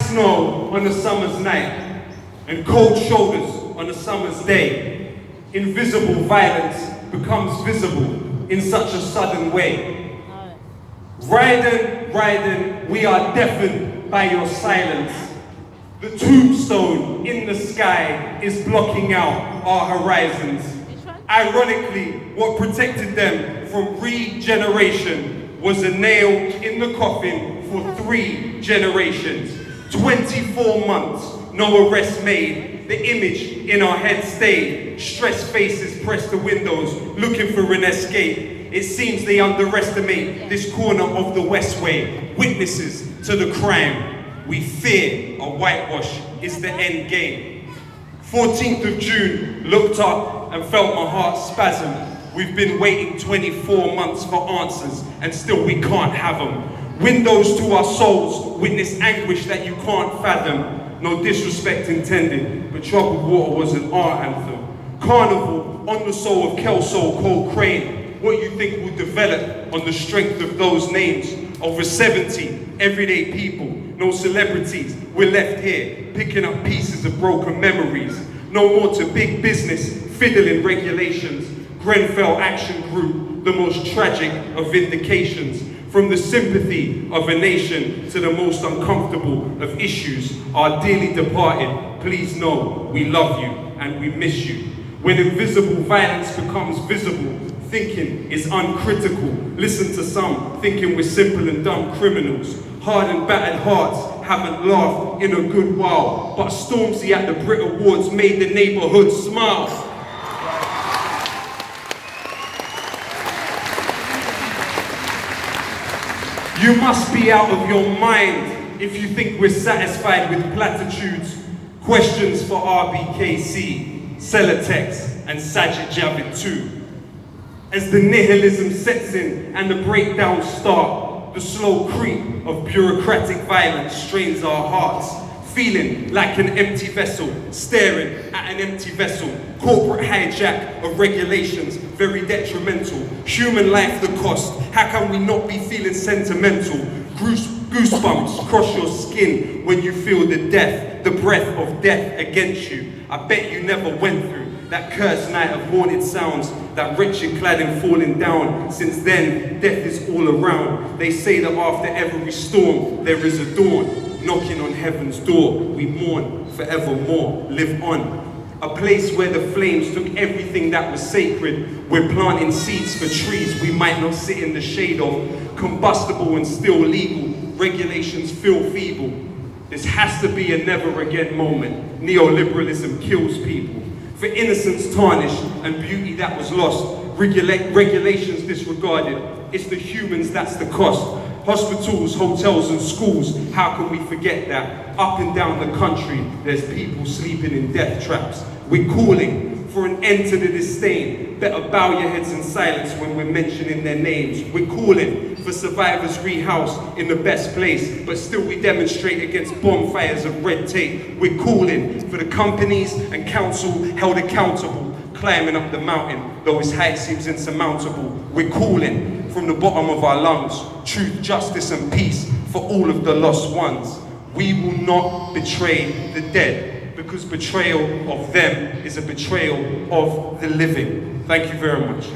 snow on a summer's night and cold shoulders on a summer's day. Invisible violence becomes visible in such a sudden way. Riding, riding, we are deafened by your silence. The tombstone in the sky is blocking out our horizons. Ironically, what protected them from regeneration was a nail in the coffin for 3 generations. 24 months, no arrest made. The image in our heads stayed. Stressed faces pressed the windows, looking for an escape. It seems they underestimate this corner of the Westway. Witnesses to the crime. We fear a whitewash is the end game. 14th of June, looked up and felt my heart spasm. We've been waiting 24 months for answers, and still we can't have them. Windows to our souls, witness anguish that you can't fathom. No disrespect intended, but Troubled Water was an art anthem. Carnival on the soul of Kelso, Cole Crane. What you think will develop on the strength of those names? Over 70 everyday people, no celebrities. We're left here picking up pieces of broken memories. No more to big business, fiddling regulations. Grenfell Action Group, the most tragic of vindications. From the sympathy of a nation to the most uncomfortable of issues. Our dearly departed, please know we love you and we miss you. When invisible violence becomes visible, thinking is uncritical. Listen to some, thinking we're simple and dumb criminals. Hard and battered hearts haven't laughed in a good while, but Stormzy at the Brit Awards made the neighborhood smile. You must be out of your mind if you think we're satisfied with platitudes. Questions for RBKC, Celotex, and Sajid Javid too. As the nihilism sets in and the breakdowns start, the slow creep of bureaucratic violence strains our hearts. Feeling like an empty vessel, staring at an empty vessel. Corporate hijack of regulations, very detrimental. Human life the cost, how can we not be feeling sentimental? Goosebumps cross your skin when you feel the death, the breath of death against you. I bet you never went through that cursed night of haunted sounds, that wretched cladding falling down. Since then, death is all around. They say that after every storm, there is a dawn. Knocking on heaven's door, we mourn forevermore, live on. A place where the flames took everything that was sacred. We're planting seeds for trees we might not sit in the shade of. Combustible and still legal, regulations feel feeble. This has to be a never again moment. Neoliberalism kills people. For innocence tarnished and beauty that was lost, regulations disregarded, it's the humans that's the cost. Hospitals, hotels and schools, how can we forget that? Up and down the country, there's people sleeping in death traps. We're calling for an end to the disdain. Better bow your heads in silence when we're mentioning their names. We're calling for survivors rehoused in the best place, but still we demonstrate against bonfires of red tape. We're calling for the companies and council held accountable, climbing up the mountain, though its height seems insurmountable. We're calling from the bottom of our lungs, truth, justice and peace for all of the lost ones. We will not betray the dead, because betrayal of them is a betrayal of the living. Thank you very much.